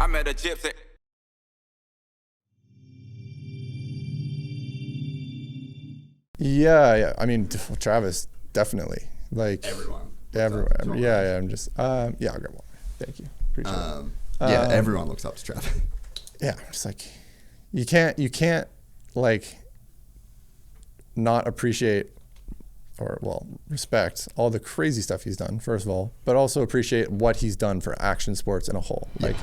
I met a gypsy. Yeah. I mean, Travis, definitely. Like Everyone. everyone. Yeah. I'm just. Yeah. I'll get one. Thank you. Appreciate it. Yeah, everyone looks up to Travis. Yeah. I'm just like, you can't like not appreciate or respect all the crazy stuff he's done, first of all, but also appreciate what he's done for action sports in a whole. Yeah. Like,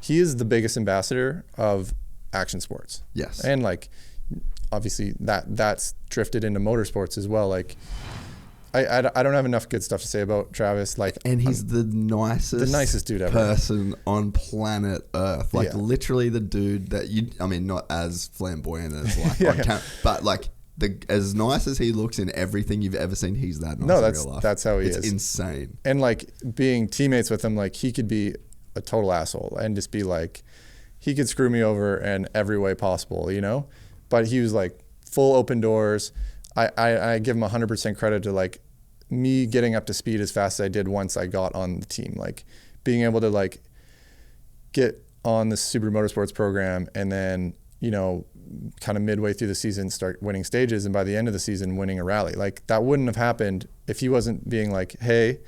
he is the biggest ambassador of action sports. Yes. And like, obviously that's drifted into motorsports as well. Like, I don't have enough good stuff to say about Travis. Like, And he's the nicest dude ever. person on planet Earth. Like, Yeah. literally the dude that I mean, not as flamboyant as like Yeah, on camera, but like as nice as he looks in everything you've ever seen, he's that nice No, in real life. that's how he is. It's insane. And like, being teammates with him, like, he could be a total asshole and just be like, he could screw me over in every way possible, you know? But he was like full open doors. I give him 100% credit to like me getting up to speed as fast as I did once I got on the team. Like, being able to like get on the Subaru Motorsports program and then, you know, kind of midway through the season start winning stages, and by the end of the season winning a rally. Like, that wouldn't have happened if he wasn't being like, hey,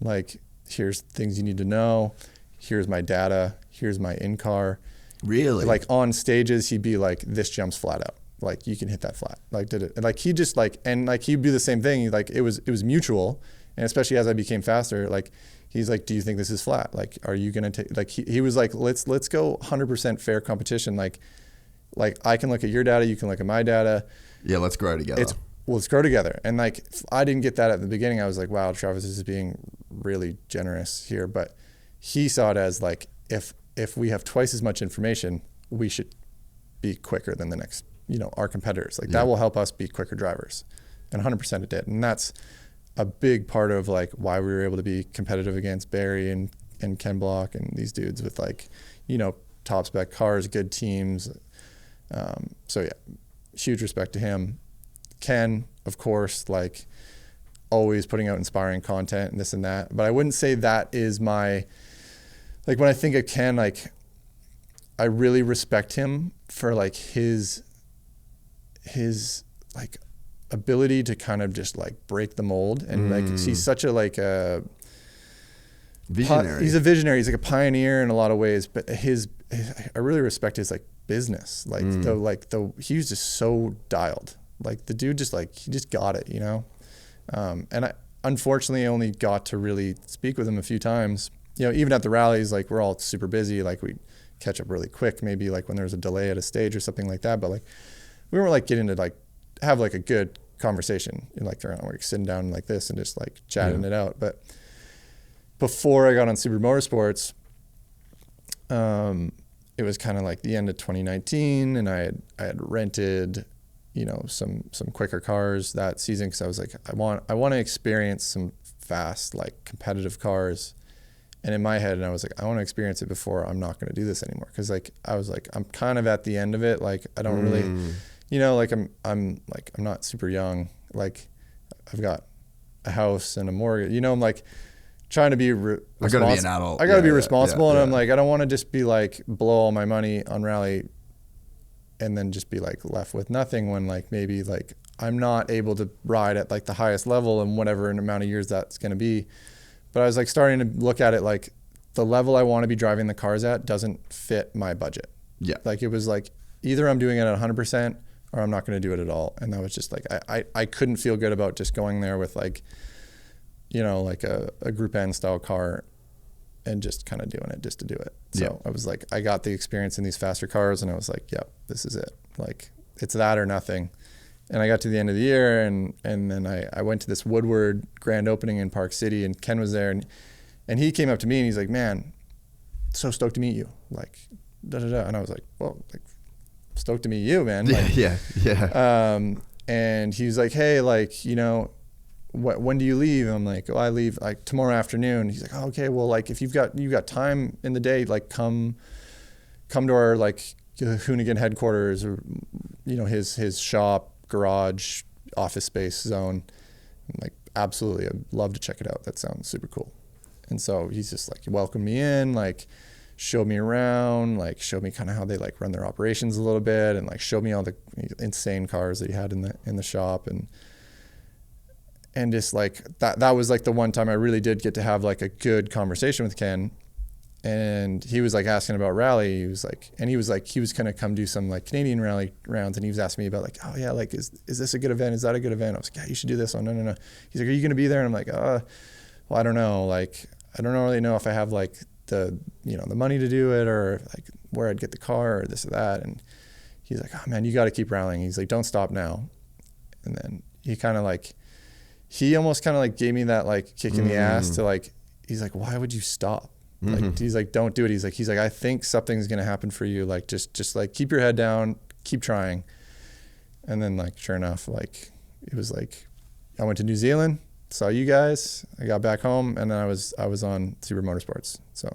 like, here's things you need to know, here's my data, here's my in-car. Really? Like, on stages he'd be like, this jumps flat out, like, you can hit that flat, like, did it. And like, he just like, and like, he'd do the same thing. Like, it was mutual. And especially as I became faster, like, he's like, do you think this is flat? Like, are you gonna take, like, he was like, let's go 100% fair competition. Like, I can look at your data, you can look at my data. Yeah, let's grow together. Let's grow together. And like, I didn't get that at the beginning. I was like, wow, Travis is being really generous here. But he saw it as like, if we have twice as much information, we should be quicker than the next, you know, our competitors. Like, that will help us be quicker drivers. And 100% it did. And that's a big part of like why we were able to be competitive against Barry and Ken Block and these dudes with, like, you know, top spec cars, good teams. So yeah, huge respect to him. Ken, of course, like, always putting out inspiring content and this and that. But I wouldn't say that is my, like, when I think of Ken, like, I really respect him for like his like ability to kind of just like break the mold. And like, he's such a like a visionary. He's a visionary. He's like a pioneer in a lot of ways, but I really respect his like business. Like, he was just so dialed. Like, the dude just like, he just got it, you know? And I unfortunately only got to really speak with him a few times. You know, even at the rallies, like, we're all super busy. Like, we catch up really quick, maybe like when there's a delay at a stage or something like that. But like, we weren't like getting to like have like a good conversation, you know, like we're sitting down like this and just like chatting it out. But before I got on Subaru Motorsports, it was kind of like the end of 2019, and I had rented, you know, some quicker cars that season, because I was like, I want to experience some fast, like, competitive cars. And in my head, I was like, I want to experience it before I'm not going to do this anymore, because like, I was like, I'm kind of at the end of it. Like, I don't really, you know, like, I'm not super young. Like, I've got a house and a mortgage, you know. I'm like trying to be I gotta be an adult. I gotta be responsible. And I'm like, I don't want to just be like blow all my money on rally and then just be like left with nothing, when like maybe like I'm not able to ride at like the highest level in whatever amount of years that's going to be. But I was like starting to look at it like, the level I want to be driving the cars at doesn't fit my budget. Yeah. Like, it was like, either I'm doing it at 100% or I'm not going to do it at all. And that was just like, I couldn't feel good about just going there with like, you know, like a Group N style car and just kind of doing it just to do it. So I was like, I got the experience in these faster cars, and I was like, yep, this is it. Like, it's that or nothing. And I got to the end of the year, and then I went to this Woodward grand opening in Park City, and Ken was there, and he came up to me and he's like, man, so stoked to meet you. Like, da-da-da. And I was like, well, like, stoked to meet you, man. Like, yeah. And he was like, hey, like, you know, when do you leave? I'm like, oh, I leave like tomorrow afternoon. He's like, oh, okay, well, like, if you've got time in the day, like, come to our like Hoonigan headquarters, or, you know, his shop, garage, office space zone. I'm like, absolutely, I'd love to check it out. That sounds super cool. And so he's just like, welcomed me in, like, showed me around, like showed me kind of how they like run their operations a little bit, and like showed me all the insane cars that he had in the shop, and just like that was like the one time I really did get to have like a good conversation with Ken. And he was like asking about rally. He was like he was gonna come do some like Canadian rally rounds, and he was asking me about like, oh yeah, like is this a good event? Is that a good event? I was like, yeah, you should do this one. No. He's like, are you gonna be there? And I'm like, well, I don't know. Like, I don't really know if I have like the money to do it, or like where I'd get the car or this or that. And he's like, oh man, you got to keep rallying. He's like, don't stop now. And then he almost kind of like gave me that like kick in the ass to like, he's like, why would you stop? Like, he's like, don't do it. He's like, I think something's going to happen for you. Like, just like keep your head down, keep trying. And then like, sure enough, like it was like, I went to New Zealand, saw you guys, I got back home, and then I was on Super Motorsports. So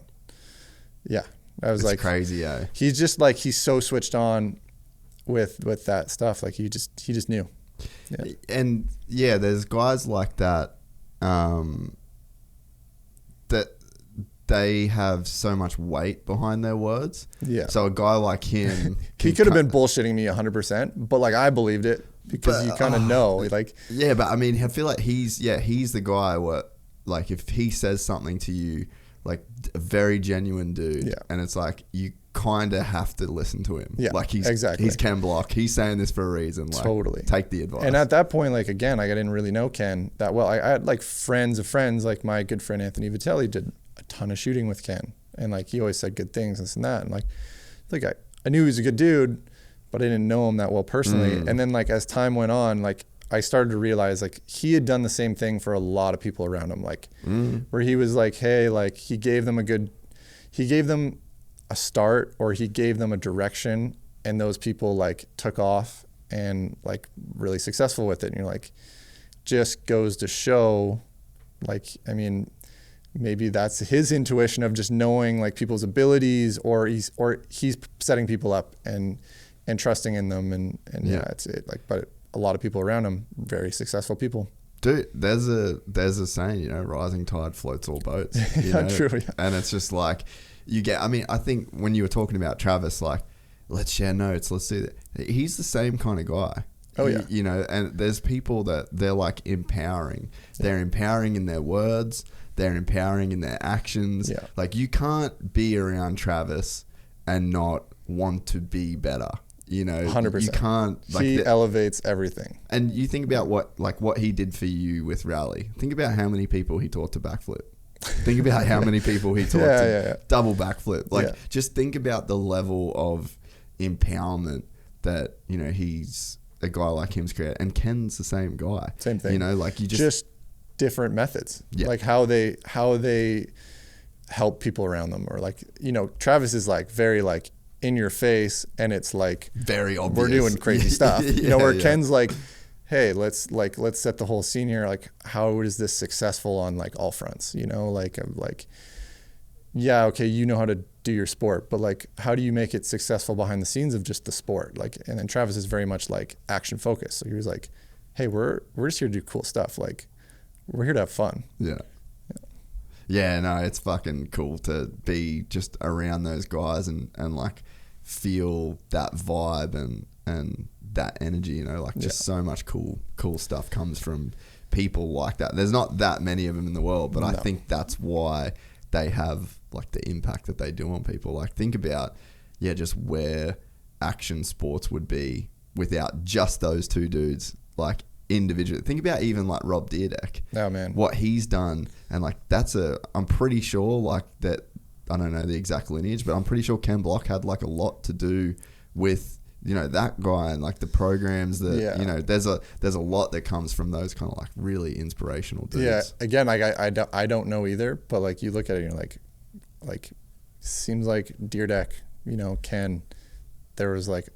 yeah, I was like crazy. Yeah. He's just like, he's so switched on with that stuff. Like he just knew. Yeah. And yeah, there's guys like that, that they have so much weight behind their words. Yeah. So a guy like him, he could have been bullshitting me 100%, but like I believed it because you kind of know, like. Yeah, but I mean, I feel like he's the guy where, like, if he says something to you, like a very genuine dude, and it's like you kind of have to listen to him. Yeah, like he's Ken Block. He's saying this for a reason. Like, totally. Take the advice. And at that point, like again, like I didn't really know Ken that well. I had like friends of friends, like my good friend Anthony Vitelli did a ton of shooting with Ken, and like he always said good things, this and that, and like I knew he was a good dude, but I didn't know him that well personally. And then like as time went on, like I started to realize like he had done the same thing for a lot of people around him, like where he was like, hey, like he gave them a start, or he gave them a direction, and those people like took off and like really successful with it. And you're like, just goes to show, like, I mean, maybe that's his intuition of just knowing like people's abilities, or he's setting people up and trusting in them, and yeah, it's it like, but a lot of people around him, very successful people. Dude, there's a saying, rising tide floats all boats. True. Yeah. And it's just like, I think when you were talking about Travis, like, let's share notes, let's do that. He's the same kind of guy. Oh yeah. And there's people that they're like empowering. They're empowering in their words. They're empowering in their actions. Yeah. Like, you can't be around Travis and not want to be better. 100%. You can't. Like, he elevates everything. And you think about what he did for you with Rally. Think about how many people he taught to backflip. Think about how many people he taught to double backflip. Like, just think about the level of empowerment that, he's a guy like him's created. And Ken's the same guy. Same thing. Like, you just different methods. Yeah. Like how they help people around them, or like, Travis is like very like in your face, and it's like very obvious. We're doing crazy stuff. Ken's like, hey, let's set the whole scene here. Like, how is this successful on like all fronts? Yeah, okay, you know how to do your sport, but like, how do you make it successful behind the scenes of just the sport? Like, and then Travis is very much like action focused. So he was like, hey, we're just here to do cool stuff. Like, we're here to have fun. Yeah, no, it's fucking cool to be just around those guys and like feel that vibe and that energy, just so much cool stuff comes from people like that. There's not that many of them in the world, but I think that's why they have like the impact that they do on people. Like, think about, just where action sports would be without just those two dudes, like individually. Think about even like Rob Dyrdek. Oh man, what he's done, and like I'm pretty sure like that. I don't know the exact lineage, but I'm pretty sure Ken Block had like a lot to do with that guy, and like the programs that there's a lot that comes from those kind of like really inspirational dudes. Yeah, again, like I don't know either, but like you look at it and you're like seems like Dyrdek, Ken, there was like,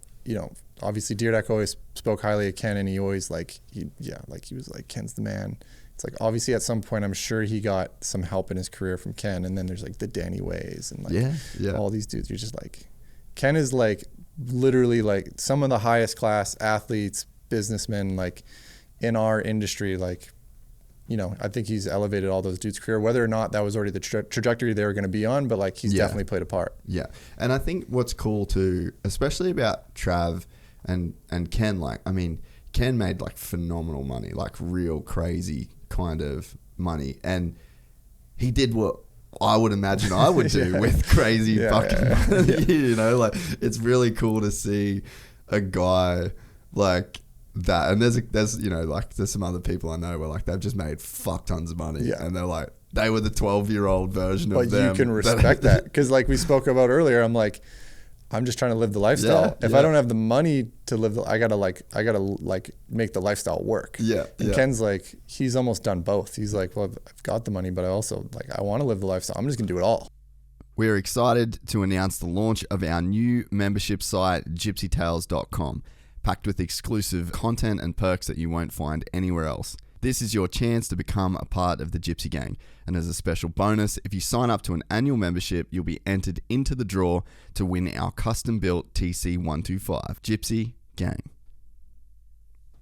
obviously Dyrdek always spoke highly of Ken, and he always he was like, Ken's the man. It's like, obviously at some point I'm sure he got some help in his career from Ken, and then there's like the Danny Ways and like all these dudes. You're just like, Ken is like literally like some of the highest class athletes, businessmen like in our industry, like you know, I think he's elevated all those dudes' career, whether or not that was already the trajectory they were going to be on, but like he's definitely played a part. Yeah. And I think what's cool too, especially about Trav and Ken, like, I mean, Ken made like phenomenal money, like real crazy kind of money. And he did what I would imagine I would do with crazy fucking money. You know, like it's really cool to see a guy like that. And there's you know, like there's some other people I know where like they've just made fuck tons of money and they're like, they were the 12-year-old version of them. But you can respect that because like we spoke about earlier, I'm like, I'm just trying to live the lifestyle. If I don't have the money to live, I gotta make the lifestyle work. And Ken's like, he's almost done both. He's like, well, I've got the money, but I also like, I want to live the lifestyle. I'm just gonna do it all. We're excited to announce the launch of our new membership site, gypsytales.com, packed with exclusive content and perks that you won't find anywhere else. This is your chance to become a part of the Gypsy Gang. And as a special bonus, if you sign up to an annual membership, you'll be entered into the draw to win our custom-built TC125. Gypsy Gang.